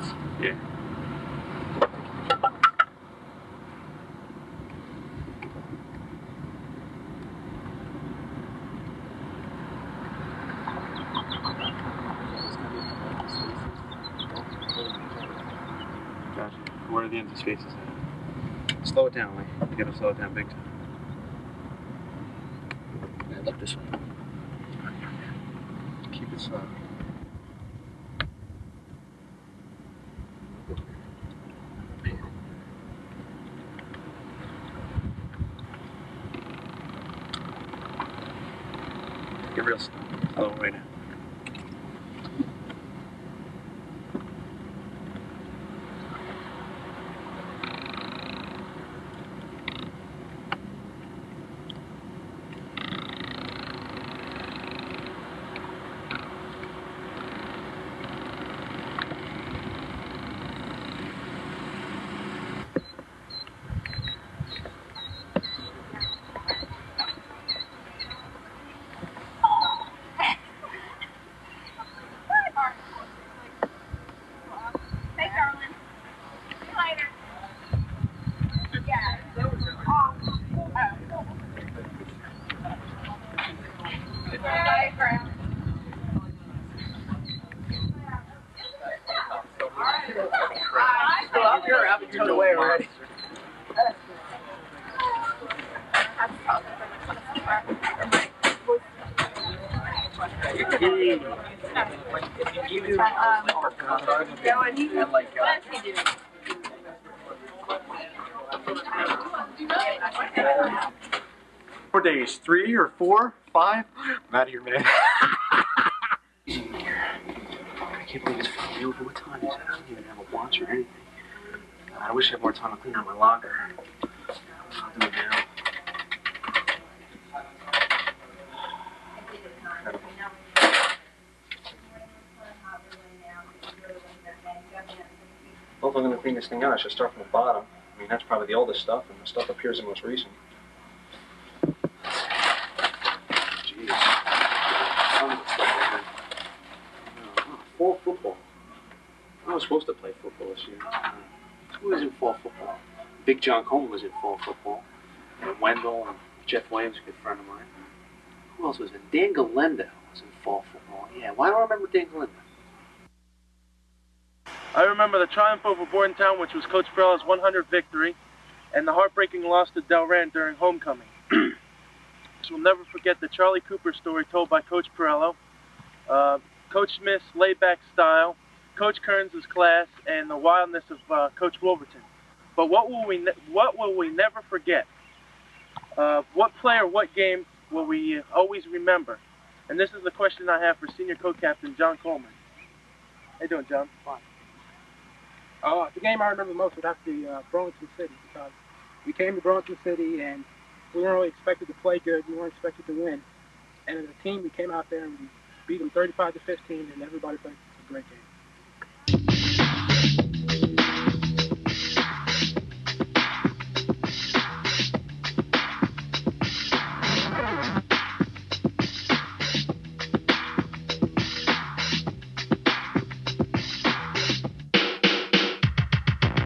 minutes. Yeah. Gotcha. Where are the empty spaces at? Slow it down, like. You gotta slow it down big time. Man, look this way. Keep it slow. Get real slow. Slow way down. Turned away already. For days 3 or 4, 5. I'm out of here, man. I can't believe it's finally over. What time is it? I don't even have a watch or anything. God, I wish I had more time to clean out my locker. I'll do it now. Well, if I'm going to clean this thing out, I should start from the bottom. I mean, that's probably the oldest stuff, and the stuff up here is the most recent. Jeez. Fall football. I was supposed to play football this year. Who was in fall football? Big John Coleman was in fall football. And Wendell and Jeff Williams, a good friend of mine. Who else was in? Dan Golenda was in fall football. Yeah, why do I remember Dan Golenda? I remember the triumph over Burlington, which was Coach Perello's 100th victory, and the heartbreaking loss to Delran during homecoming. We'll never forget the Charlie Cooper story told by Coach Perello, Coach Smith's laid-back style, Coach Kearns' class, and the wildness of Coach Wolverton. But what will we never forget? What play or what game will we always remember? And this is the question I have for senior co-captain John Coleman. How you doing, John? Fine. The game I remember most would have to be Burlington City, because we came to Burlington City and we weren't really expected to play good. We weren't expected to win. And as a team, we came out there and we beat them 35-15, and everybody played a great game.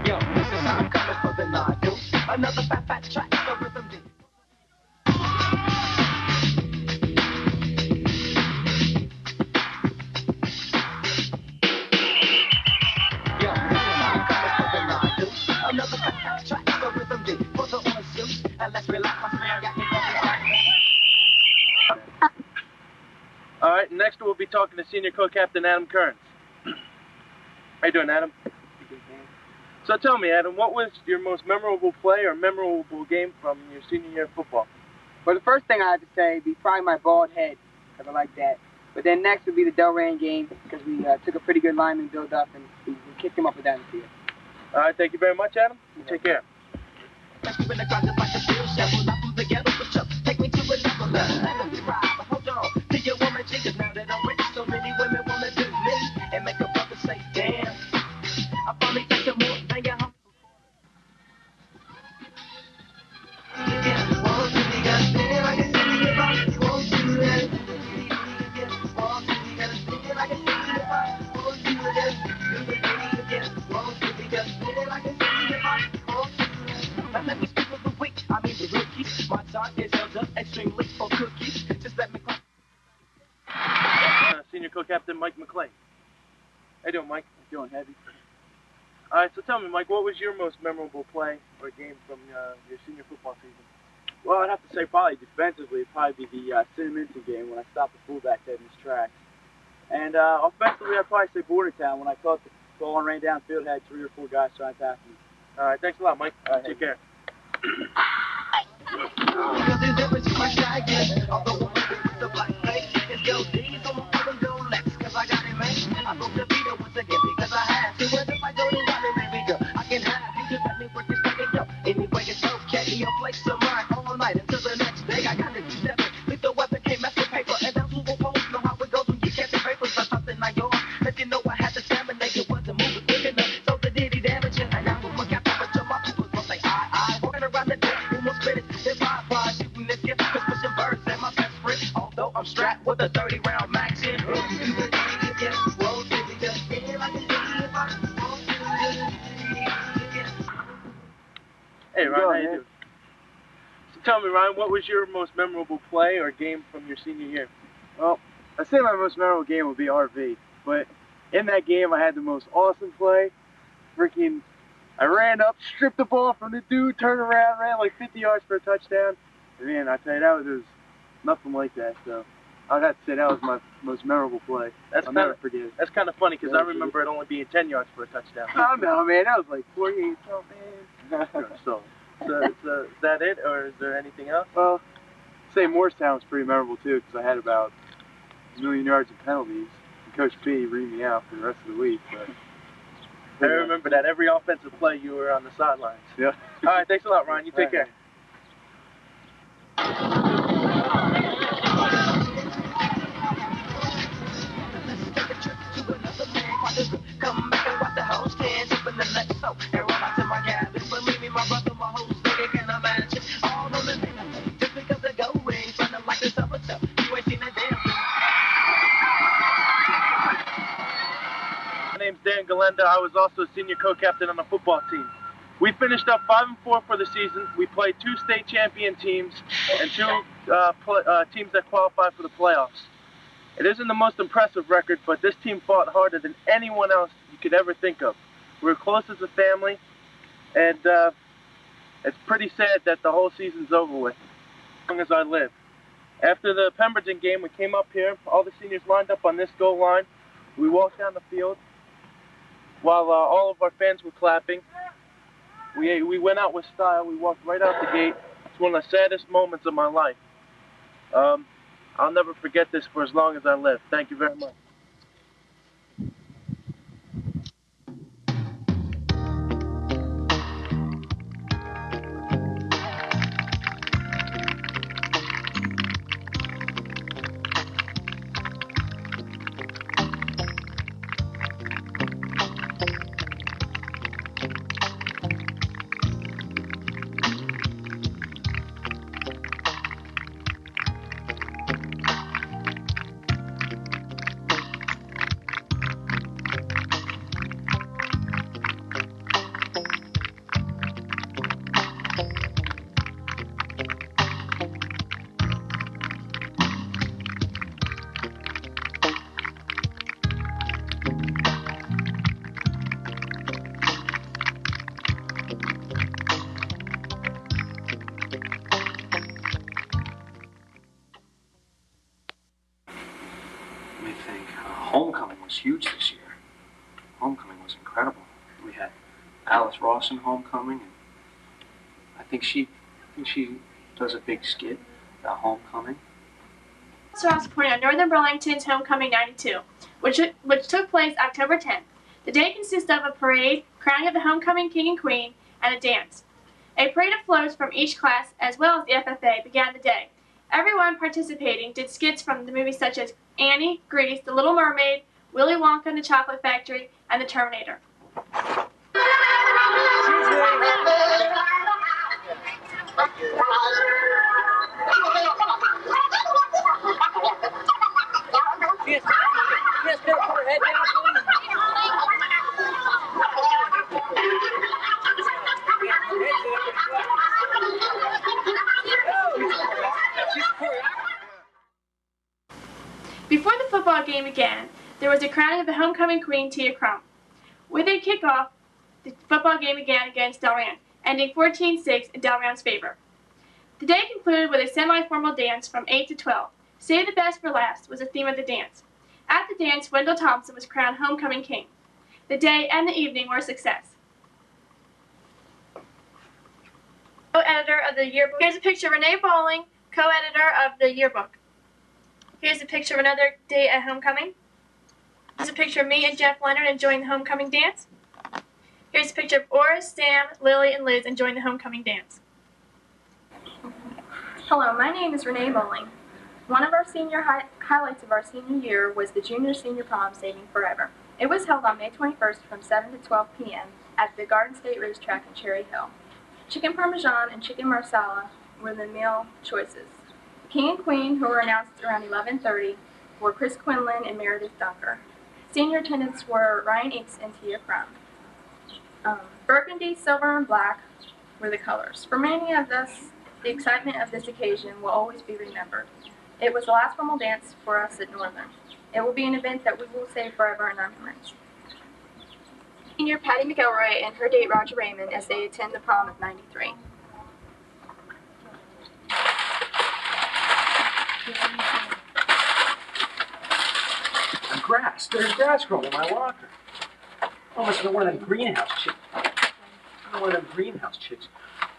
Yo, this is how I'm coming for the nod, dude. Another fat track, the rhythm beat. Yo, this is how I'm coming for the nod, dude. Another fat track, the rhythm beat. Put the on shoes, and let's relax. My man got me. All right, next we'll be talking to senior co-captain Adam Kearns. How you doing, Adam? So tell me, Adam, what was your most memorable play or memorable game from your senior year of football? Well, the first thing I have to say would be probably my bald head, because I like that. But then next would be the Delran game, because we took a pretty good lineman build up and we kicked him up and down the field. All right, thank you very much, Adam. You take care. Take me to another level. Let me ride, but hold on to your woman jiggers. Now that I'm rich, so many women wanna do me and make a brother say, damn. I finally got some more than your home. side is held up extremely for cookies. Just let me climb. Senior co-captain Mike McClain. How you doing, Mike? Doing heavy. All right, so tell me, Mike, what was your most memorable play or game from your senior football season? Well, I'd have to say probably defensively, it'd probably be the Cinnamon game when I stopped the fullback dead in his tracks. And offensively, I'd probably say Burlington when I caught the ball and ran downfield, had 3 or 4 guys trying to tackle me. All right, thanks a lot, Mike. Take care. Strapped with a 30-round Maxim. Hey, Ryan, how you doing? So tell me, Ryan, what was your most memorable play or game from your senior year? Well, I'd say my most memorable game would be RV, but in that game I had the most awesome play. I ran up, stripped the ball from the dude, turned around, ran like 50 yards for a touchdown. And man, I tell you, that was nothing like that. So I'd have to say that was my most memorable play. I'll never forget it. That's kind of funny because I remember it only being 10 yards for a touchdown. Oh no, man, that was like 48 something. So is that it, or is there anything else? Well, I'd say Morristown was pretty memorable too because I had about a million yards of penalties. And Coach B reamed me out for the rest of the week. But I remember that every offensive play you were on the sidelines. Yeah. All right, thanks a lot, Ryan. You take care. Come back and watch the whole stand up in the next so and run out to my cabin. Believe me, my brother, my whole city can imagine. All on the thing, just because they go in, something like this other stuff. You ain't seen a damn thing. My name's Dan Golenda. I was also a senior co-captain on the football team. We finished up 5-4 for the season. We played 2 state champion teams and 2 teams that qualified for the playoffs. It isn't the most impressive record, but this team fought harder than anyone else you could ever think of. We were close as a family, and it's pretty sad that the whole season's over with, as long as I live. After the Pemberton game, we came up here. All the seniors lined up on this goal line. We walked down the field while all of our fans were clapping. We went out with style. We walked right out the gate. It's one of the saddest moments of my life. I'll never forget this for as long as I live. Thank you very much. Homecoming was huge this year. Homecoming was incredible. We had Alice Ross in homecoming, and I think she does a big skit about homecoming. Ross supporting on Northern Burlington's Homecoming 92, which took place October 10th. The day consists of a parade, crowning of the homecoming king and queen, and a dance. A parade of floats from each class, as well as the FFA, began the day. Everyone participating did skits from the movies such as Annie, Grease, The Little Mermaid, Willy Wonka and the Chocolate Factory, and The Terminator. football game began, there was a crowning of the homecoming queen, Tia Crump. With a kickoff, the football game began against Delran, ending 14-6 in Delran's favor. The day concluded with a semi-formal dance from 8 to 12. Save the best for last was the theme of the dance. At the dance, Wendell Thompson was crowned homecoming king. The day and the evening were a success. Co-editor of the yearbook. Here's a picture of Renee Bowling, co-editor of the yearbook. Here's a picture of another day at homecoming. Here's a picture of me and Jeff Leonard enjoying the homecoming dance. Here's a picture of Oris, Sam, Lily, and Liz enjoying the homecoming dance. Hello, my name is Renee Bowling. One of our senior highlights of our senior year was the Junior-Senior Prom Saving Forever. It was held on May 21st from 7 to 12 p.m. at the Garden State Racetrack in Cherry Hill. Chicken Parmesan and chicken marsala were the meal choices. The King and Queen, who were announced around 11:30, were Chris Quinlan and Meredith Dunker. Senior attendants were Ryan Aches and Tia Crump. Burgundy, silver, and black were the colors. For many of us, the excitement of this occasion will always be remembered. It was the last formal dance for us at Northern. It will be an event that we will save forever in our memories. Senior Patty McElroy and her date Roger Raymond as they attend the prom of '93. Grass. There's grass growing in my locker. Oh, must have been one of them greenhouse chicks. One of them greenhouse chicks.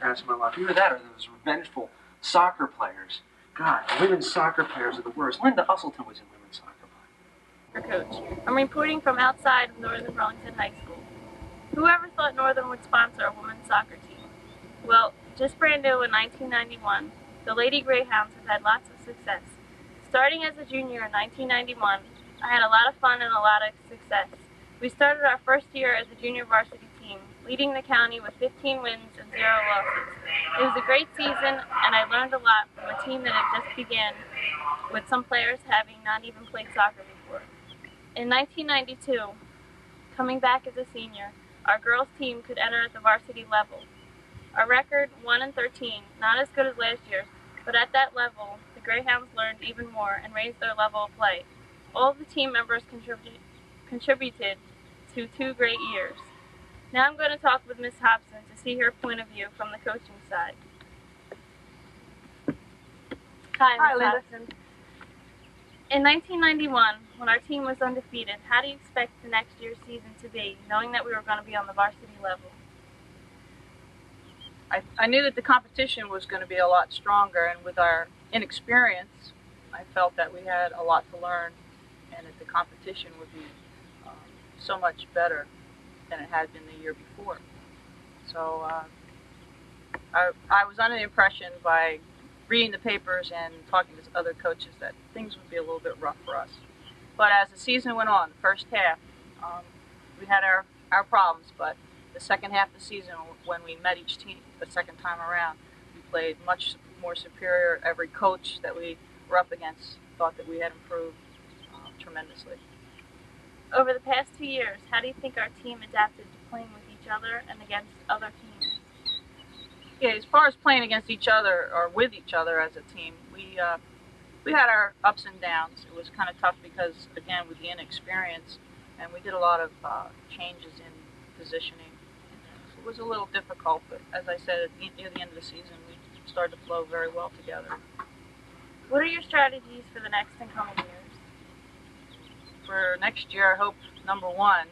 Grass in my locker. Either that or those revengeful soccer players. God, women's soccer players are the worst. Lynda Usilton was in women's soccer. Coach. I'm reporting from outside of Northern Burlington High School. Whoever thought Northern would sponsor a women's soccer team? Well, just brand new in 1991, the Lady Greyhounds have had lots of success. Starting as a junior in 1991, I had a lot of fun and a lot of success. We started our first year as a junior varsity team, leading the county with 15 wins and 0 losses. It was a great season, and I learned a lot from a team that had just begun, with some players having not even played soccer before. In 1992, coming back as a senior, our girls' team could enter at the varsity level. Our record, 1-13, not as good as last year's, but at that level, the Greyhounds learned even more and raised their level of play. All of the team members contributed to 2 great years. Now I'm going to talk with Ms. Hobson to see her point of view from the coaching side. Hi, Ms. Hobson. In 1991, when our team was undefeated, how do you expect the next year's season to be, knowing that we were going to be on the varsity level? I knew that the competition was going to be a lot stronger, and with our inexperience, I felt that we had a lot to learn, and that the competition would be so much better than it had been the year before. So I was under the impression by reading the papers and talking to other coaches that things would be a little bit rough for us. But as the season went on, the first half, we had our problems, but the second half of the season, when we met each team the second time around, we played much more superior. Every coach that we were up against thought that we had improved tremendously. Over the past 2 years, how do you think our team adapted to playing with each other and against other teams? Yeah, as far as playing against each other or with each other as a team, we had our ups and downs. It was kind of tough because, again, with the inexperience, and we did a lot of changes in positioning. So it was a little difficult, but as I said, near the end of the season, we started to flow very well together. What are your strategies for the next and coming years? For next year, I hope, number one,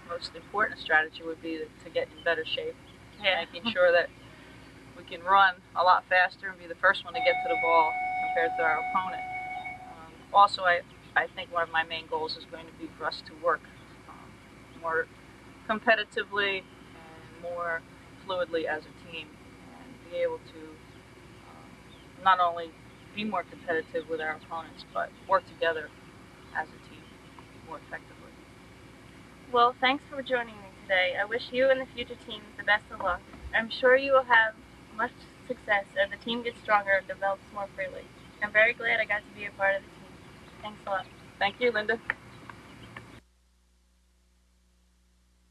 most important strategy would be to get in better shape. Yeah. Making sure that we can run a lot faster and be the first one to get to the ball compared to our opponent. Also, I think one of my main goals is going to be for us to work more competitively and more fluidly as a team, and be able to not only be more competitive with our opponents, but work together as a team more effectively. Well, thanks for joining me today. I wish you and the future teams the best of luck. I'm sure you will have much success as the team gets stronger and develops more freely. I'm very glad I got to be a part of the team. Thanks a lot. Thank you, Lynda.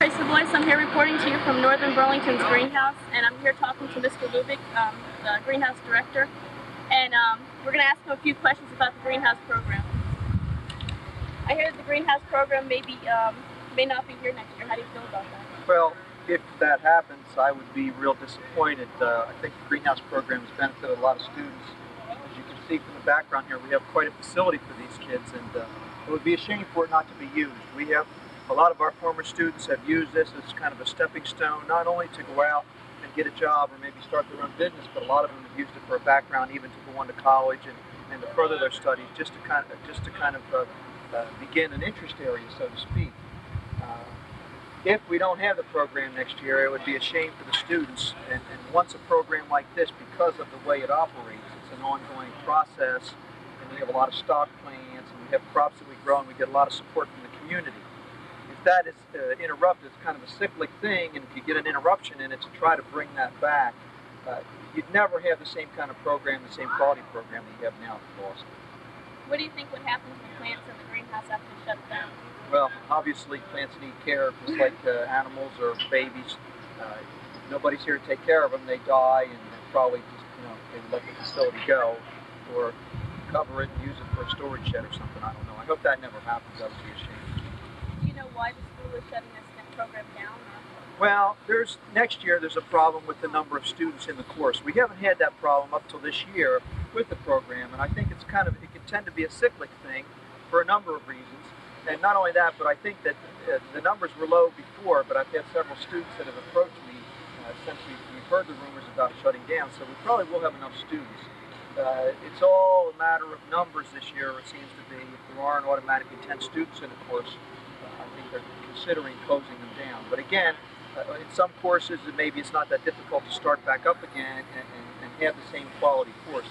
Tracy Deblois, I'm here reporting to you from Northern Burlington's greenhouse, and I'm here talking to Mr. Lubick, the greenhouse director, and we're going to ask him a few questions about the greenhouse program. I hear the greenhouse program may not be here next year. How do you feel about that? Well, if that happens, I would be real disappointed. I think the greenhouse program has benefited a lot of students. As you can see from the background here, we have quite a facility for these kids, and it would be a shame for it not to be used. We have a lot of our former students have used this as kind of a stepping stone, not only to go out and get a job or maybe start their own business, but a lot of them have used it for a background, even to go on to college and to further their studies, just to kind of begin an interest area, so to speak. If we don't have the program next year, it would be a shame for the students. And once a program like this, because of the way it operates, it's an ongoing process, and we have a lot of stock plants, and we have crops that we grow, and we get a lot of support from the community. If that is interrupted, it's kind of a cyclic thing, and if you get an interruption in it to try to bring that back, you'd never have the same kind of program, the same quality program that you have now at Boston. What do you think would happen to the plants in the greenhouse after it shuts down? Well, obviously plants need care, just like animals or babies. Nobody's here to take care of them. They die, and probably just, they let the facility go, or cover it and use it for a storage shed or something. I don't know. I hope that never happens. That would be a shame. Do you know why the school is shutting this program down? Well, next year there's a problem with the number of students in the course. We haven't had that problem up till this year with the program, and I think it can tend to be a cyclic thing for a number of reasons. And not only that, but I think that the numbers were low before, but I've had several students that have approached me since we've heard the rumors about shutting down, so we probably will have enough students. It's all a matter of numbers this year, it seems to be. If there aren't automatically 10 students in the course, I think they're considering closing them down. But again, in some courses, maybe it's not that difficult to start back up again and have the same quality course.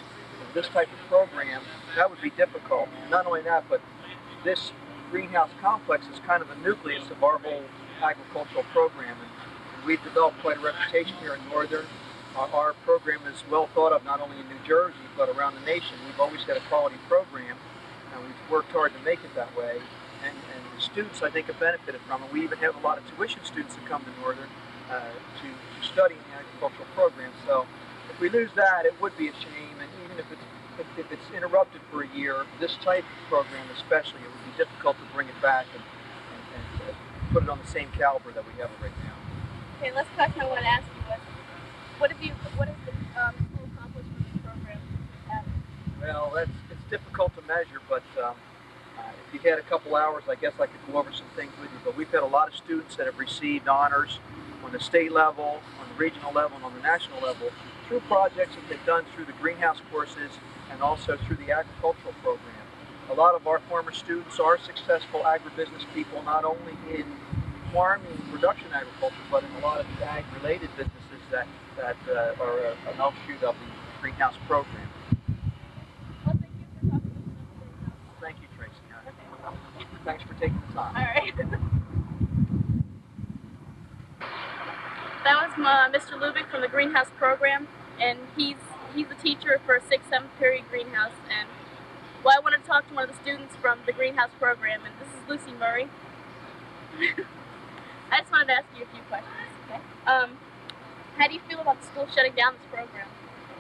This type of program, that would be difficult. And not only that, but this greenhouse complex is kind of the nucleus of our whole agricultural program. And we've developed quite a reputation here in Northern. Our program is well thought of not only in New Jersey, but around the nation. We've always had a quality program, and we've worked hard to make it that way. And the students, I think, have benefited from it. We even have a lot of tuition students that come to Northern to study in the agricultural program. So if we lose that, it would be a shame. And even if it's interrupted for a year, this type of program especially, it would be difficult to bring it back and put it on the same caliber that we have it right now. Okay, last question I want to ask you was, what has the school accomplished with this program? Well, it's difficult to measure, but if you had a couple hours, I guess I could go over some things with you. But we've had a lot of students that have received honors on the state level, on the regional level, and on the national level through projects that they've done through the greenhouse courses and also through the agricultural program. A lot of our former students are successful agribusiness people, not only in farming, production agriculture, but in a lot of the ag-related businesses that are an offshoot of the greenhouse program. Well, thank you for talking to us. Thank you, Tracy. Okay. Thanks for taking the time. All right. That was Mr. Lubick from the greenhouse program, and he's a teacher for a 6th, 7th period greenhouse. And I wanted to talk to one of the students from the greenhouse program, and this is Lucy Murray. I just wanted to ask you a few questions. Okay. How do you feel about the school shutting down this program?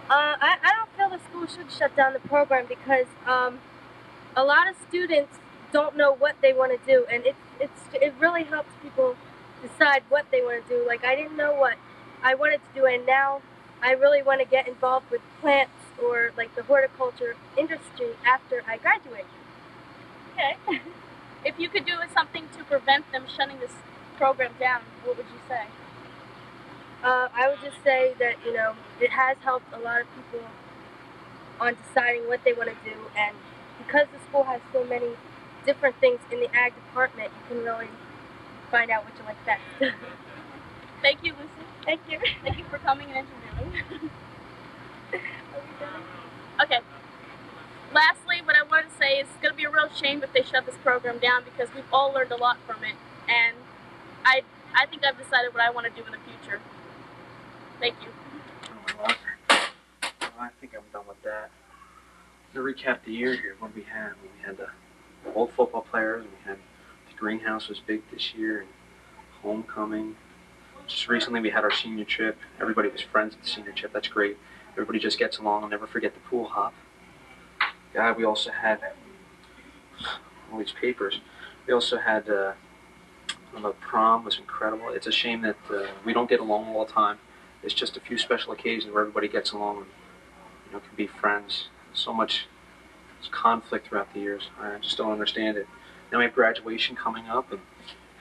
I don't feel the school should shut down the program because a lot of students don't know what they want to do, and it really helps people decide what they want to do. Like, I didn't know what I wanted to do, and now I really want to get involved with plants or like the horticulture industry after I graduate. Okay. If you could do something to prevent them shutting this program down, what would you say? I would just say that, it has helped a lot of people on deciding what they want to do, and because the school has so many different things in the ag department, you can really find out what you like best. Thank you, Lucy. Thank you. Thank you for coming and interviewing. Okay. Lastly, what I want to say is it's going to be a real shame if they shut this program down because we've all learned a lot from it, and I think I've decided what I want to do in the future. Thank you. Well, I think I'm done with that. To recap the year here, what we had the old football players, and we had the greenhouse was big this year, and homecoming. Just recently we had our senior trip. Everybody was friends at the senior trip. That's great. Everybody just gets along. I'll never forget the pool hop. Yeah, we also had all these papers. We also had the prom was incredible. It's a shame that we don't get along all the time. It's just a few special occasions where everybody gets along and can be friends. So much conflict throughout the years. I just don't understand it. Then we have graduation coming up and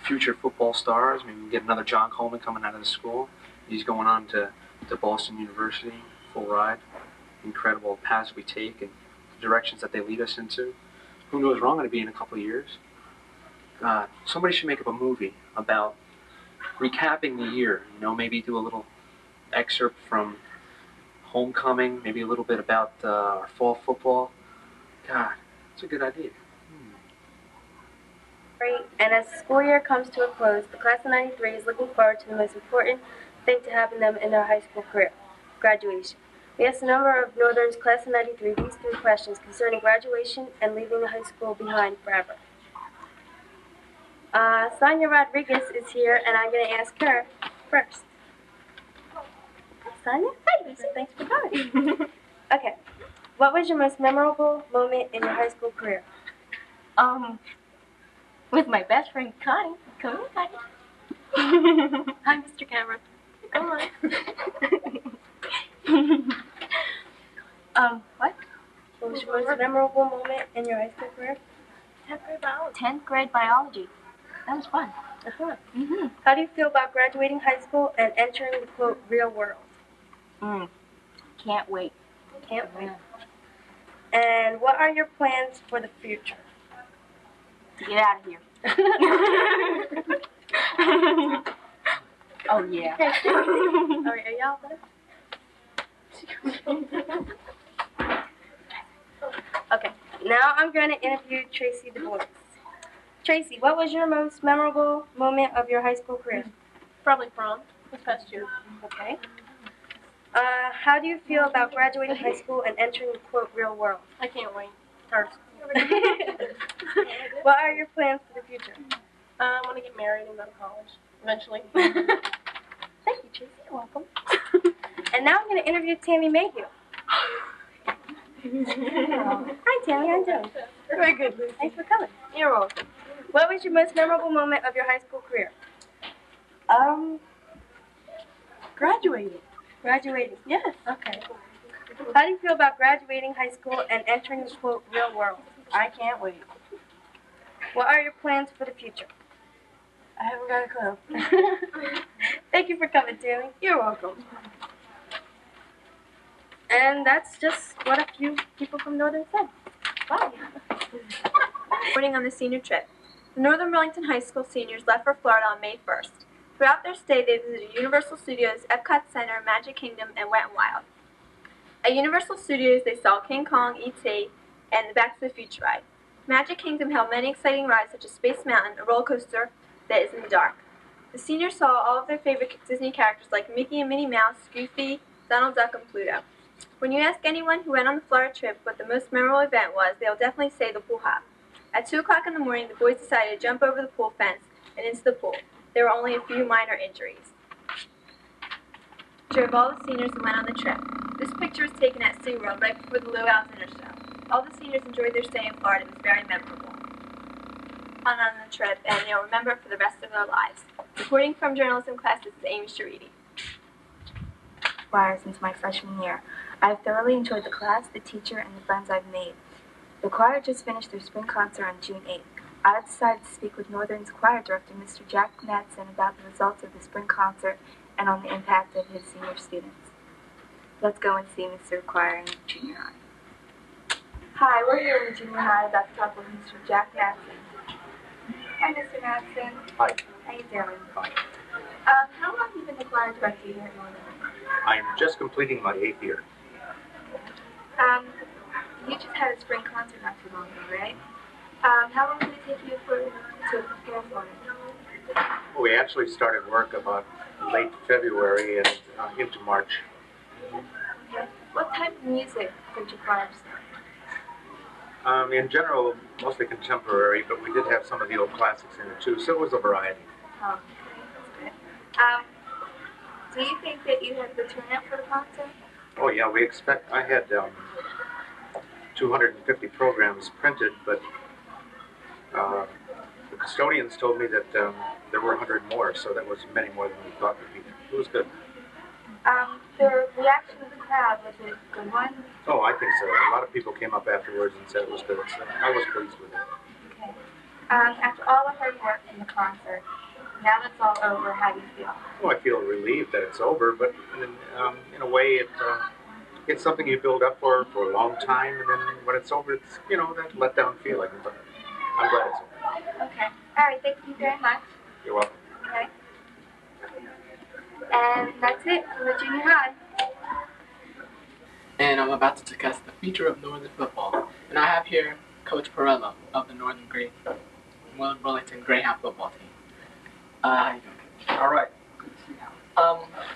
future football stars. Maybe we get another John Coleman coming out of the school. He's going on to Boston University, full ride. Incredible paths we take and the directions that they lead us into. Who knows where I'm going to be in a couple of years? God, somebody should make up a movie about recapping the year. Maybe do a little excerpt from homecoming, maybe a little bit about our fall football. God, it's a good idea. And as the school year comes to a close, the class of 93 is looking forward to the most important thing to happen to them in their high school career, graduation. We asked a number of Northern's class of 93 these 3 questions concerning graduation and leaving the high school behind forever. Sonia Rodriguez is here, and I'm going to ask her first. Sonia? Hi, thanks for coming. Okay. What was your most memorable moment in your high school career? With my best friend Connie. Come on, Connie. Hi, Mr. Cameron. Come on. What? What was your most memorable moment in your high school career? 10th grade biology. 10th grade biology. That was fun. How do you feel about graduating high school and entering the quote real world? Can't wait. Can't wait. And what are your plans for the future? To get out of here. Oh yeah. Are y'all there? Okay, now I'm going to interview Tracy Deblois. Tracy, what was your most memorable moment of your high school career? Probably prom this past year. Okay. How do you feel about graduating high school and entering the quote real world? I can't wait. Hurts. What are your plans for the future? I want to get married and go to college eventually. Thank you, Tracy. You're welcome. And now I'm going to interview Tammy Mayhew. Hi, Tammy. How you doing? Very good, Lucy. Thanks for coming. You're welcome. What was your most memorable moment of your high school career? Graduating. Graduating. Yes. Okay. How do you feel about graduating high school and entering the quote real world? I can't wait. What are your plans for the future? I haven't got a clue. Thank you for coming, Tammy. You're welcome. And that's just what a few people from Northern said. Bye. Reporting on the senior trip. The Northern Burlington High School seniors left for Florida on May 1st. Throughout their stay, they visited Universal Studios, Epcot Center, Magic Kingdom, and Wet n Wild. At Universal Studios, they saw King Kong, E.T., and the Back to the Future ride. Magic Kingdom held many exciting rides such as Space Mountain, a roller coaster that is in the dark. The seniors saw all of their favorite Disney characters like Mickey and Minnie Mouse, Goofy, Donald Duck, and Pluto. When you ask anyone who went on the Florida trip what the most memorable event was, they'll definitely say the pool hop. At 2 o'clock in the morning, the boys decided to jump over the pool fence and into the pool. There were only a few minor injuries. Picture of all the seniors who went on the trip. This picture was taken at SeaWorld right before the Luau's Dinner Show. All the seniors enjoyed their stay in Florida. It was very memorable. On the trip, and they'll remember it for the rest of their lives. Reporting from journalism class, this is Amy Scharite. Choir since my freshman year. I've thoroughly enjoyed the class, the teacher, and the friends I've made. The choir just finished their spring concert on June 8th. I decided to speak with Northern's choir director, Mr. Jack Madsen, about the results of the spring concert and on the impact of his senior students. Let's go and see Mr. Choir in junior high. Hi, we're here in junior high about to talk with Mr. Jack Madsen. Hi, Mr. Madsen. Hi. How you doing? Fine. How long have you been the choir director here at Northern? I'm just completing my 8th year. You just had a spring concert not too long ago, right? How long did it take you to prepare for it? Well, we actually started work about late February and into March. Okay. What type of music did your choir sing? In general, mostly contemporary, but we did have some of the old classics in it too, so it was a variety. Oh, okay. That's good. Do you think that you had the turnout for the concert? Oh yeah, I had 250 programs printed, but The custodians told me that there were 100 more, so that was many more than we thought would be. It was good. The reaction of the crowd, was it a good one? Oh, I think so. A lot of people came up afterwards and said it was good. So I was pleased with it. Okay. After all the hard work in the concert, now that's all over, how do you feel? Well, I feel relieved that it's over, but in a way, it's something you build up for a long time, and then when it's over, it's, you know, that letdown feeling. But I'm glad it's over. Okay. All right, thank you very much. You're welcome. Okay. And that's it for the junior high. And I'm about to discuss the future of Northern football. And I have here Coach Perello of the Northern Burlington Greyhound football team. How you doing, Coach? All right. Good to see you.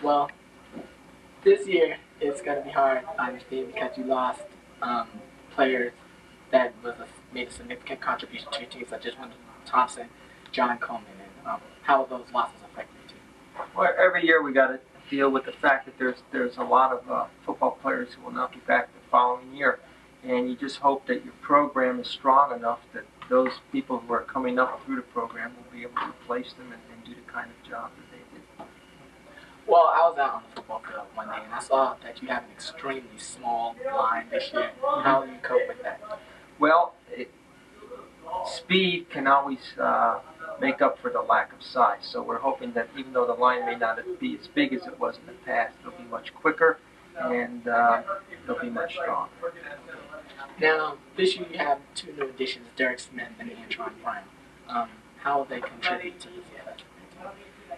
Well, this year it's going to be hard, I understand, because you lost players that made a significant contribution to your team, such as Wendell Thompson, John Coleman, and how will those losses affect your team? Well, every year we got to deal with the fact that there's a lot of football players who will not be back the following year, and you just hope that your program is strong enough that those people who are coming up through the program will be able to replace them and do the kind of job that they did. Well, I was out on the football field one day, and I saw that you have an extremely small line this year. How do you cope with that? Well, speed can always make up for the lack of size. So we're hoping that even though the line may not be as big as it was in the past, it'll be much quicker and it'll be much stronger. Now, this year you have two new additions, Derek Smith and Antron Brown. How will they contribute to this effort?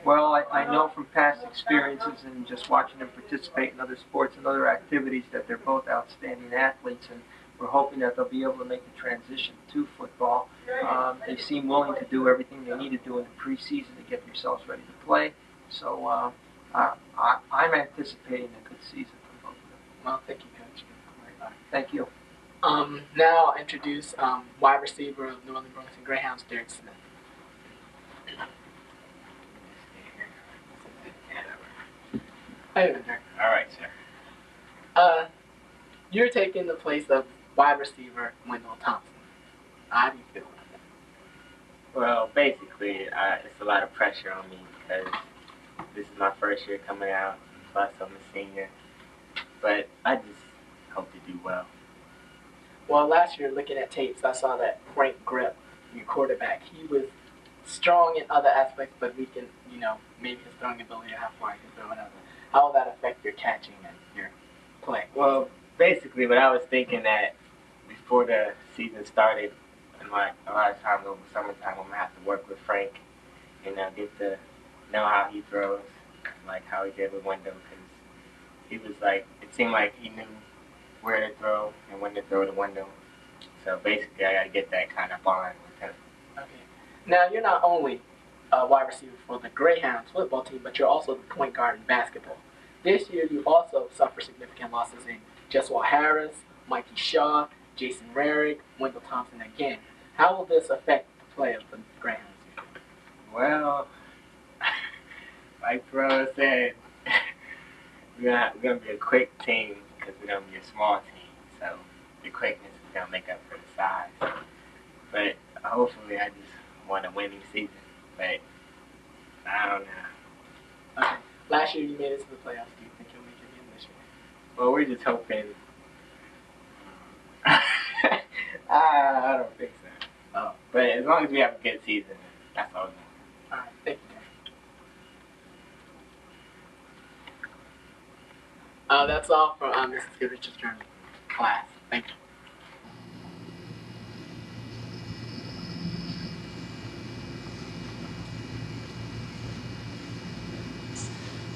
Well, I know from past experiences and just watching them participate in other sports and other activities that they're both outstanding athletes, and we're hoping that they'll be able to make the transition to football. They seem willing to do everything they need to do in the preseason to get themselves ready to play. So I'm anticipating a good season from both of them. Well, thank you, Coach. Thank you. Now I'll introduce wide receiver of Northern Burlington Greyhounds, Derek Smith. How you doing, Derek? All right, sir. You're taking the place of wide receiver Wendell Thompson. How do you feel about that? Well, basically, it's a lot of pressure on me because this is my first year coming out, plus I'm a senior. But I just hope to do well. Well, last year, looking at tapes, I saw that Frank Grip, your quarterback, he was strong in other aspects, but weak in, maybe his throwing ability, how far he can throw and other. How will that affect your catching and your play? Well, basically, what I was thinking that before the season started, and like a lot of times over summertime, I'm gonna have to work with Frank and get to know how he throws, like how he did with Wendell, because he was like, it seemed like he knew where to throw and when to throw to Wendell. So basically, I gotta get that kind of bond with him. Okay. Now, you're not only a wide receiver for the Greyhounds football team, but you're also the point guard in basketball. This year, you also suffered significant losses in Jeswell Harris, Mikey Shaw, Jason Rarick, Wendell Thompson again. How will this affect the play of the Greyhounds? Well, like Bro said, we're gonna be a quick team because we're gonna be a small team. So the quickness is gonna make up for the size. But hopefully, I just want a winning season. But I don't know. Okay. Last year you made it to the playoffs. Do you think you'll make it again this year? Well, we're just hoping. I don't think so. Oh, but as long as we have a good season, that's all we want. All right. Thank you. That's all for Mrs. Goodrich's journal class. Thank you.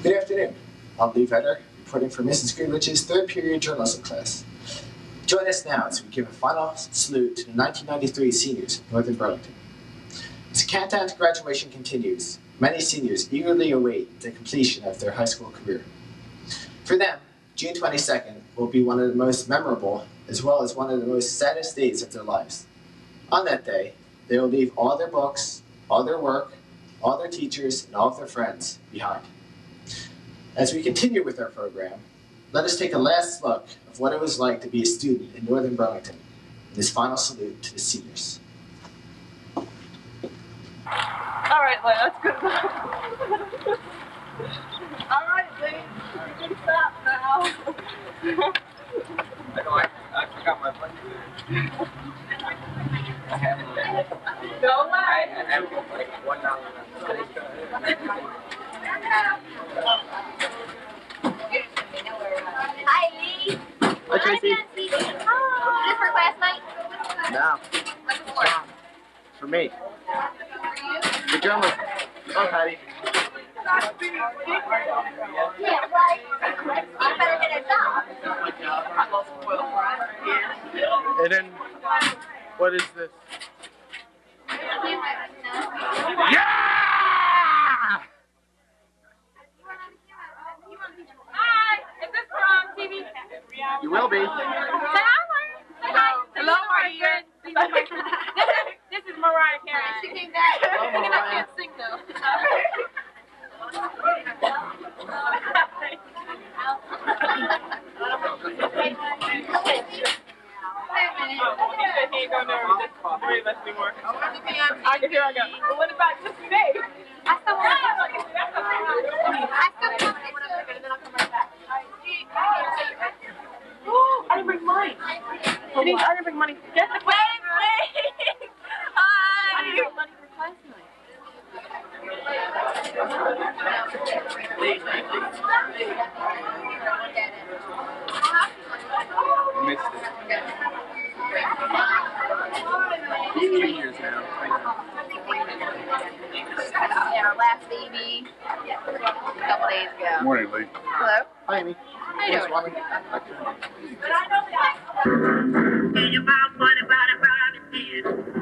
Good afternoon. I'm Lee Vedder, reporting for Mrs. Goodrich's third period journalism class. Join us now as we give a final salute to the 1993 seniors of Northern Burlington. As the countdown to graduation continues, many seniors eagerly await the completion of their high school career. For them, June 22nd will be one of the most memorable as well as one of the most saddest days of their lives. On that day, they will leave all their books, all their work, all their teachers, and all of their friends behind. As we continue with our program, let us take a last look of what it was like to be a student in Northern Burlington in this final salute to the seniors. All right, Lynn, that's good. All right, Lynn, you can stop now. I know, I forgot my money. I have No way. I have like $1. Hi, Lee. Hi, Tracy. Is this for class night? No. What's it for? For me. The drummer. Oh, Patty. Yeah, right. You better get a job. And then, what is this? Yeah! Hi, is this for TV? You will be. Say hi, Lauren. Say hi. Hello, are you good? This is Mariah Carey. She came back. I can't sing though. He ain't going there with three of us anymore. I can hear I go. Well, what about just today? I still want to and then I'll come right back. I didn't bring money. I didn't bring money. Get the Wait. I didn't bring money for class night. Missed it. 3 years now. Yeah, our last baby. A couple days ago. Morning, Lee. Hello. Hi, Amy. How you doing? Think about money, body, body,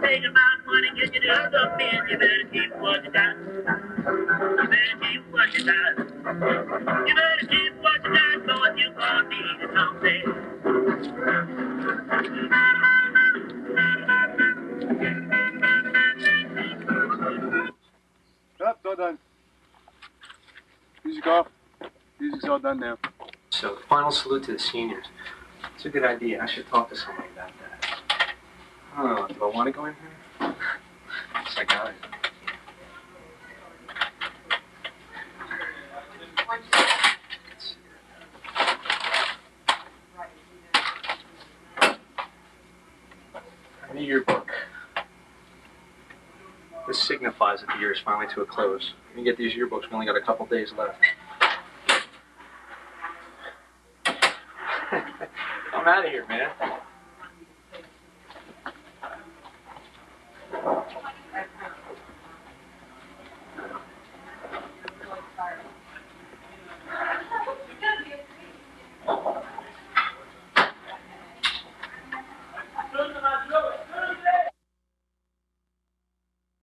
think about money, get you to the bin. You better keep what you got. You better keep what you got. You better keep what you got, cause you gonna need it someday. Oh, it's all done. Music off. Music's all done now. So, final salute to the seniors. It's a good idea. I should talk to somebody about that. Oh, do I want to go in here? Yes, I got it. I need your book. This signifies that the year is finally to a close. When you get these yearbooks, we only got a couple days left. I'm out of here, man.